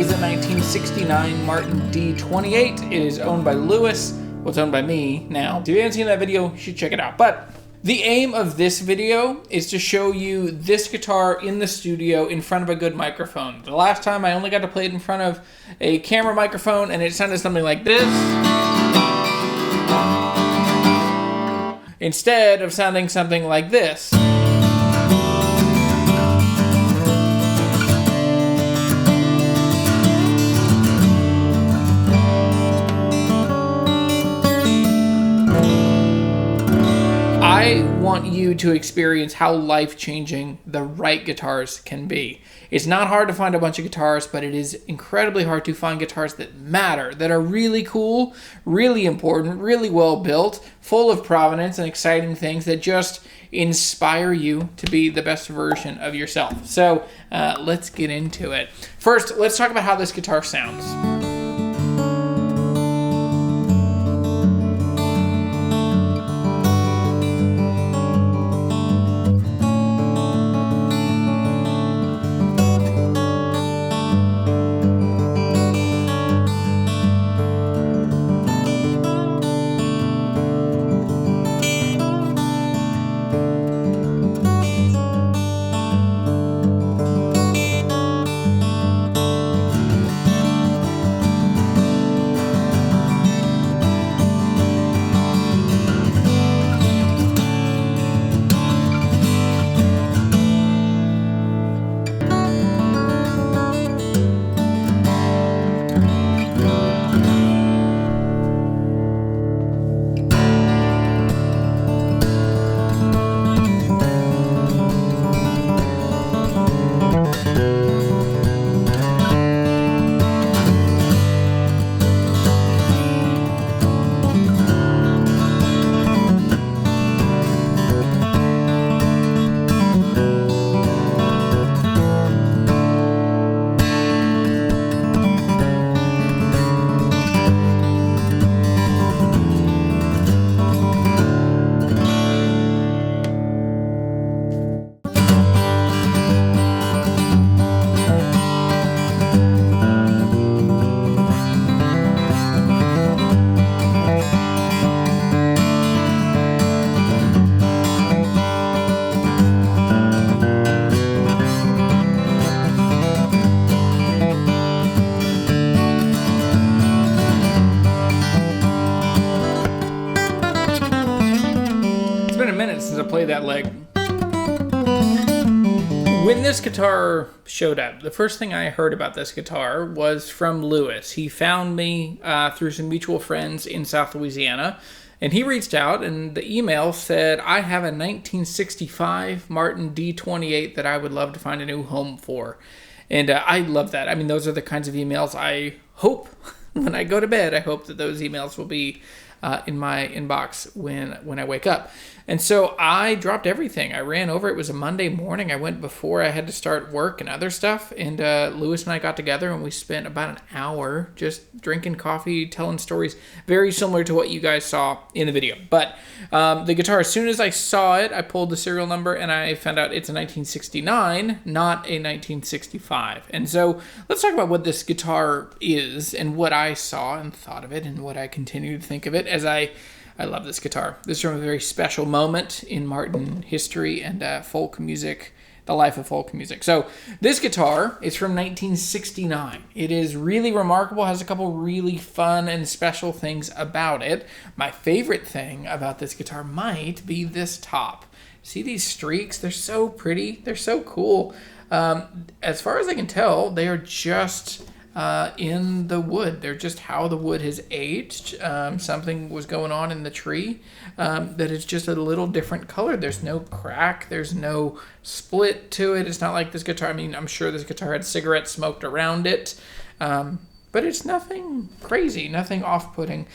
is a 1969 Martin D-28. It is owned by Lewis. Well, it's owned by me now. If you haven't seen that video, you should check it out. But the aim of this video is to show you this guitar in the studio in front of a good microphone. The last time I only got to play it in front of a camera microphone, and it sounded something like this, instead of sounding something like this. I want you to experience how life-changing the right guitars can be. It's not hard to find a bunch of guitars, but it is incredibly hard to find guitars that matter, that are really cool, really important, really well built, full of provenance and exciting things that just inspire you to be the best version of yourself. So let's get into it. First, let's talk about how this guitar sounds. Since I played that leg. When this guitar showed up, the first thing I heard about this guitar was from Lewis. He found me through some mutual friends in South Louisiana, and he reached out, and the email said, I have a 1965 Martin D-28 that I would love to find a new home for. And I love that. I mean, those are the kinds of emails I hope, when I go to bed, I hope that those emails will be in my inbox when I wake up. And so I dropped everything. I ran over. It was a Monday morning. I went before I had to start work and other stuff. And Lewis and I got together and we spent about an hour just drinking coffee, telling stories, very similar to what you guys saw in the video. But the guitar, as soon as I saw it, I pulled the serial number and I found out it's a 1969, not a 1965. And so let's talk about what this guitar is and what I saw and thought of it and what I continue to think of it as I love this guitar. This is from a very special moment in Martin history and folk music, the life of folk music. So this guitar is from 1969. It is really remarkable, has a couple really fun and special things about it. My favorite thing about this guitar might be this top. See these streaks? They're so pretty. They're so cool. As far as I can tell, they are just in the wood. They're just how the wood has aged. Something was going on in the tree that is just a little different color. There's no crack. There's no split to it. It's not like this guitar. I mean, I'm sure this guitar had cigarettes smoked around it. But it's nothing crazy, nothing off-putting.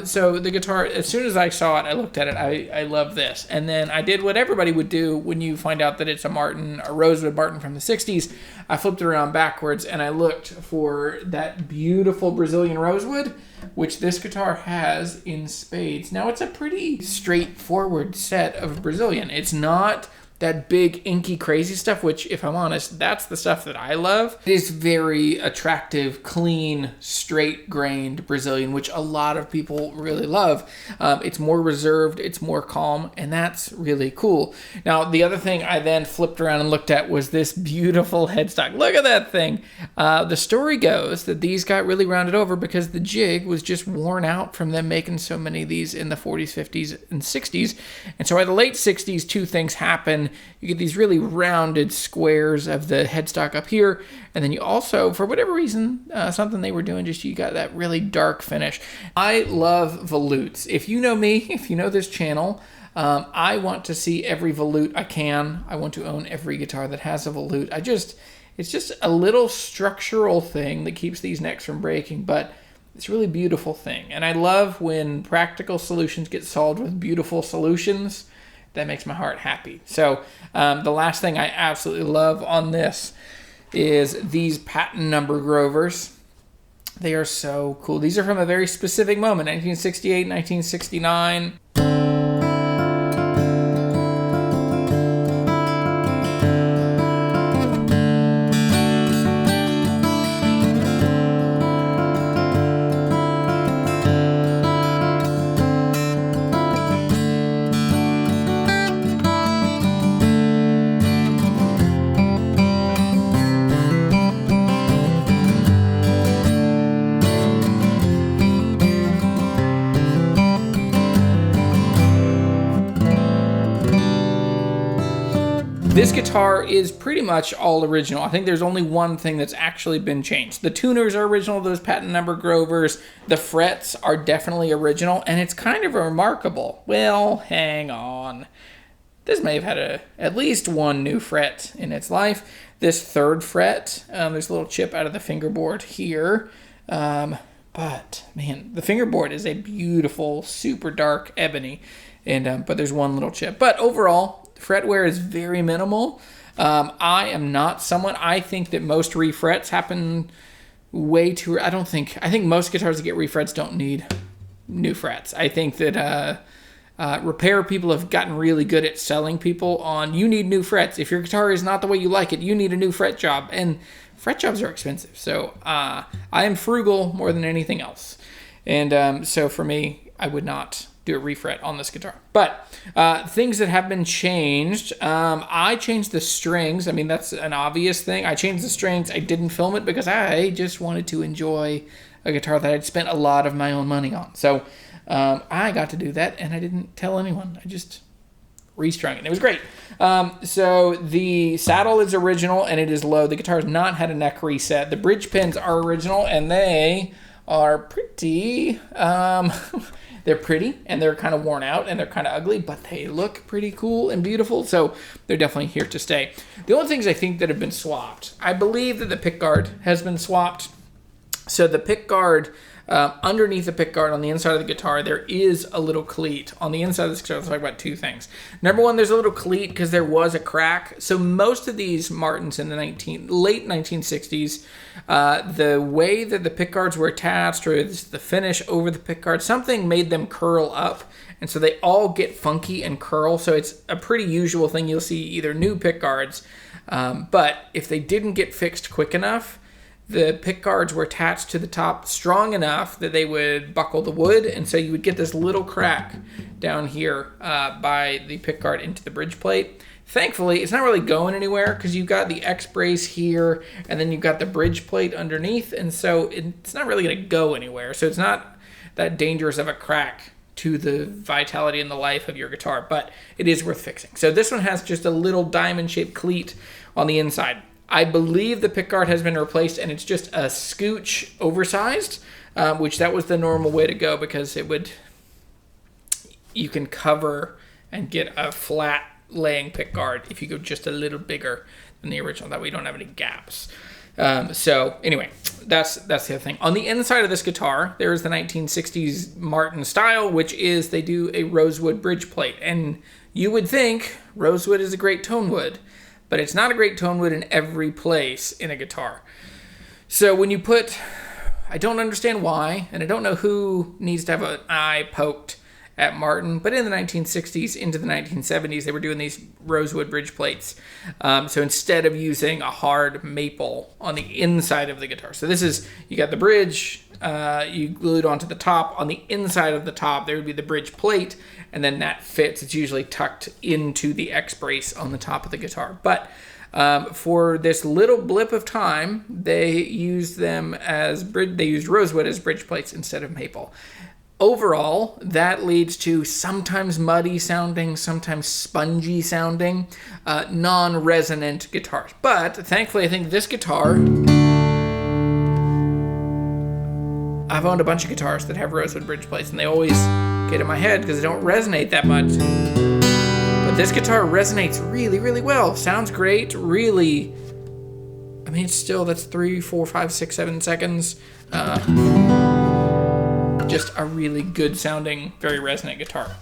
So the guitar, as soon as I saw it, I looked at it, I love this. And then I did what everybody would do when you find out that it's a Rosewood Martin from the 60s. I flipped it around backwards and I looked for that beautiful Brazilian rosewood, which this guitar has in spades. Now, it's a pretty straightforward set of Brazilian. It's not that big inky crazy stuff, which if I'm honest, that's the stuff that I love. It is very attractive, clean, straight grained Brazilian, which a lot of people really love. It's more reserved, it's more calm, and that's really cool. Now, the other thing I then flipped around and looked at was this beautiful headstock. Look at that thing. The story goes that these got really rounded over because the jig was just worn out from them making so many of these in the 40s, 50s, and 60s. And so by the late 60s, two things happen. You get these really rounded squares of the headstock up here, and then you also, for whatever reason, something they were doing, just you got that really dark finish. I love volutes. If you know me, if you know this channel, I want to see every volute I can. I want to own every guitar that has a volute. It's just a little structural thing that keeps these necks from breaking, but it's a really beautiful thing. And I love when practical solutions get solved with beautiful solutions. That makes my heart happy. So the last thing I absolutely love on this is these patent number Grovers. They are so cool. These are from a very specific moment, 1968, 1969. This guitar is pretty much all original. I think there's only one thing that's actually been changed. The tuners are original, those patent number Grovers. The frets are definitely original, and it's kind of remarkable. Well, hang on. This may have had at least one new fret in its life. This third fret, there's a little chip out of the fingerboard here. But, man, the fingerboard is a beautiful, super dark ebony. And but there's one little chip. But overall, fret wear is very minimal. I am not someone, I think that most refrets happen way too, I think most guitars that get refrets don't need new frets. I think that repair people have gotten really good at selling people on, you need new frets. If your guitar is not the way you like it, you need a new fret job. And fret jobs are expensive. So I am frugal more than anything else. And so for me, I would not do a refret on this guitar. But things that have been changed, I changed the strings. I mean, that's an obvious thing. I changed the strings. I didn't film it because I just wanted to enjoy a guitar that I'd spent a lot of my own money on. So I got to do that, and I didn't tell anyone. I just restrung it, and it was great. So the saddle is original, and it is low. The guitar has not had a neck reset. The bridge pins are original, and they are pretty... They're pretty, and they're kind of worn out, and they're kind of ugly, but they look pretty cool and beautiful, so they're definitely here to stay. The only things I think that have been swapped, I believe that the pickguard has been swapped. So the pickguard, underneath the pickguard on the inside of the guitar, there is a little cleat. On the inside of this guitar, let's talk about two things. Number one, there's a little cleat because there was a crack. So most of these Martins in the late 1960s, the way that the pickguards were attached, or the finish over the pickguard, something made them curl up. And so they all get funky and curl. So it's a pretty usual thing. You'll see either new pickguards, but if they didn't get fixed quick enough, the pickguards were attached to the top strong enough that they would buckle the wood, and so you would get this little crack down here by the pickguard into the bridge plate. Thankfully, it's not really going anywhere because you've got the X-brace here, and then you've got the bridge plate underneath, and so it's not really going to go anywhere. So it's not that dangerous of a crack to the vitality and the life of your guitar, but it is worth fixing. So this one has just a little diamond-shaped cleat on the inside. I believe the pickguard has been replaced, and it's just a scooch oversized, which that was the normal way to go because you can cover and get a flat laying pickguard if you go just a little bigger than the original. That way you don't have any gaps. So anyway, that's the other thing. On the inside of this guitar, there is the 1960s Martin style, which is they do a rosewood bridge plate. And you would think rosewood is a great tone wood, but it's not a great tone wood in every place in a guitar. So when you put, I don't understand why, and I don't know who needs to have an eye poked at Martin. But in the 1960s into the 1970s, they were doing these Rosewood bridge plates. So instead of using a hard maple on the inside of the guitar. So this is, you got the bridge, you glue it onto the top. On the inside of the top, there would be the bridge plate, and then that fits. It's usually tucked into the X brace on the top of the guitar. But for this little blip of time, they used them as they used Rosewood as bridge plates instead of maple. Overall, that leads to sometimes muddy sounding, sometimes spongy sounding, non-resonant guitars. But thankfully, I think this guitar, I've owned a bunch of guitars that have Rosewood bridge plates, and they always get in my head because they don't resonate that much. But this guitar resonates really, really well. Sounds great. Really, I mean, it's still, that's 3, 4, 5, 6, 7 seconds. Just a really good sounding, very resonant guitar.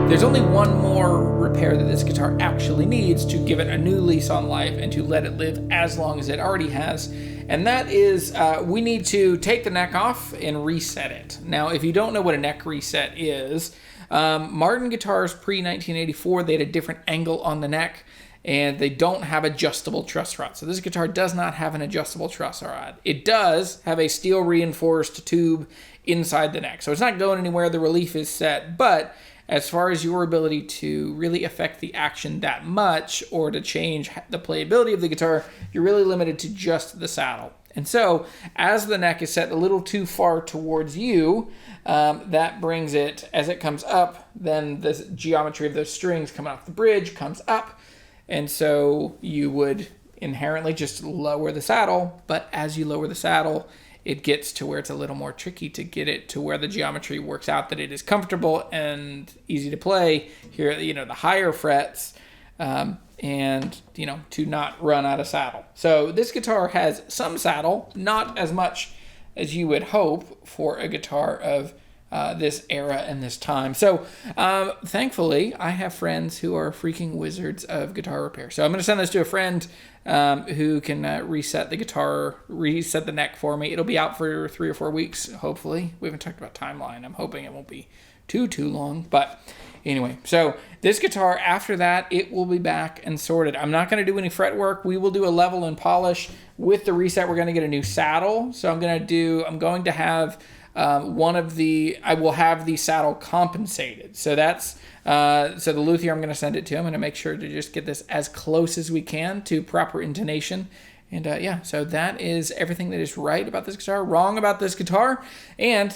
There's only one more repair that this guitar actually needs to give it a new lease on life and to let it live as long as it already has. And that is, we need to take the neck off and reset it. Now, if you don't know what a neck reset is, Martin guitars pre-1984, they had a different angle on the neck, and they don't have adjustable truss rod. So this guitar does not have an adjustable truss rod. It does have a steel reinforced tube inside the neck. So it's not going anywhere, the relief is set, but as far as your ability to really affect the action that much or to change the playability of the guitar, you're really limited to just the saddle. And so as the neck is set a little too far towards you, that brings it, as it comes up, then the geometry of those strings coming off the bridge comes up. And so you would inherently just lower the saddle, but as you lower the saddle, it gets to where it's a little more tricky to get it to where the geometry works out that it is comfortable and easy to play here, the higher frets, and, to not run out of saddle. So this guitar has some saddle, not as much as you would hope for a guitar of this era and this time. So thankfully, I have friends who are freaking wizards of guitar repair. So I'm going to send this to a friend who can reset the neck for me. It'll be out for 3 or 4 weeks, hopefully. We haven't talked about timeline. I'm hoping it won't be too long. But anyway, so this guitar, after that, it will be back and sorted. I'm not going to do any fret work. We will do a level and polish. With the reset, we're going to get a new saddle. So I'm going to have I will have the saddle compensated. So that's, so the luthier, I'm going to send it to. I'm going to make sure to just get this as close as we can to proper intonation. And so that is everything that is right about this guitar, wrong about this guitar, and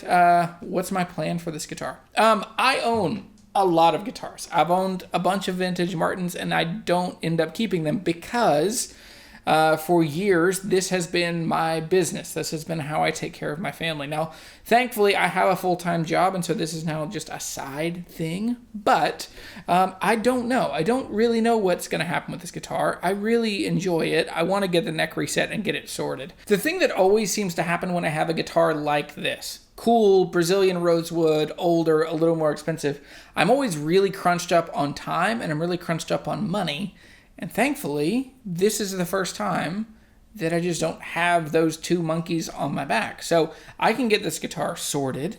what's my plan for this guitar. I own a lot of guitars. I've owned a bunch of vintage Martins, and I don't end up keeping them because for years, this has been my business. This has been how I take care of my family. Now, thankfully, I have a full-time job, and so this is now just a side thing. But I don't know. I don't really know what's going to happen with this guitar. I really enjoy it. I want to get the neck reset and get it sorted. The thing that always seems to happen when I have a guitar like this, cool Brazilian rosewood, older, a little more expensive, I'm always really crunched up on time, and I'm really crunched up on money. And thankfully, this is the first time that I just don't have those two monkeys on my back. So I can get this guitar sorted,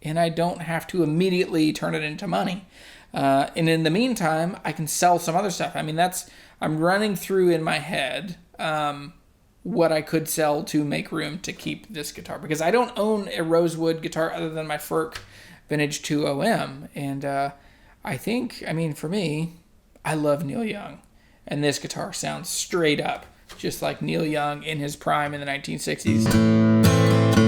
and I don't have to immediately turn it into money. And in the meantime, I can sell some other stuff. I mean, I'm running through in my head what I could sell to make room to keep this guitar, because I don't own a Rosewood guitar other than my Ferk Vintage 2OM. And I think, I mean, for me, I love Neil Young. And this guitar sounds straight up just like Neil Young in his prime in the 1960s.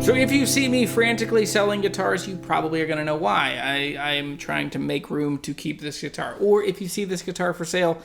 So if you see me frantically selling guitars, you probably are going to know why. I am trying to make room to keep this guitar. Or if you see this guitar for sale,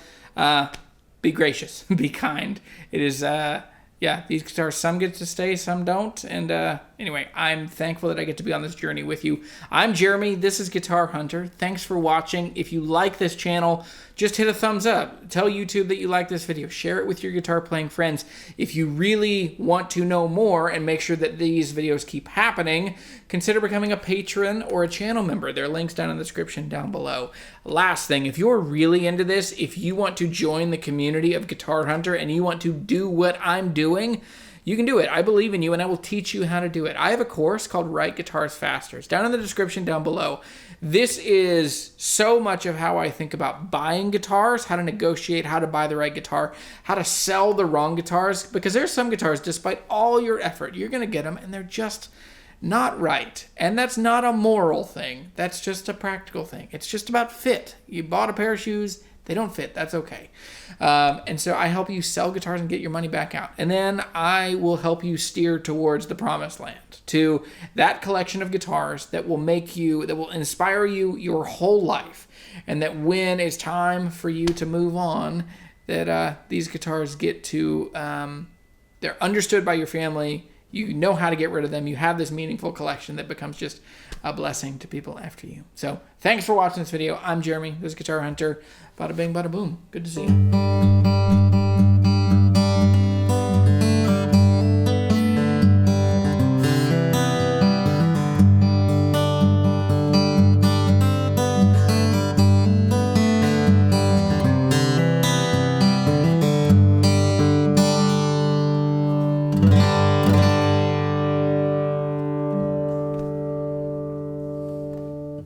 be gracious, be kind. It is, yeah, these guitars, some get to stay, some don't. And anyway, I'm thankful that I get to be on this journey with you. I'm Jeremy. This is Guitar Hunter. Thanks for watching. If you like this channel, just hit a thumbs up. Tell YouTube that you like this video. Share it with your guitar playing friends. If you really want to know more and make sure that these videos keep happening, consider becoming a patron or a channel member. There are links down in the description down below. Last thing, if you're really into this, if you want to join the community of Guitar Hunter and you want to do what I'm doing, you can do it. I believe in you, and I will teach you how to do it. I have a course called Write Guitars Faster. It's down in the description down below. This is so much of how I think about buying guitars, how to negotiate, how to buy the right guitar, how to sell the wrong guitars, because there's some guitars, despite all your effort, you're going to get them, and they're just not right. And that's not a moral thing. That's just a practical thing. It's just about fit. You bought a pair of shoes, they don't fit. That's okay. And so I help you sell guitars and get your money back out. And then I will help you steer towards the promised land, to that collection of guitars that will make you, that will inspire you your whole life. And that when it's time for you to move on, that these guitars get to, they're understood by your family. You know how to get rid of them. You have this meaningful collection that becomes just a blessing to people after you. So thanks for watching this video. I'm Jeremy. This is Guitar Hunter. Bada bing, bada boom. Good to see you.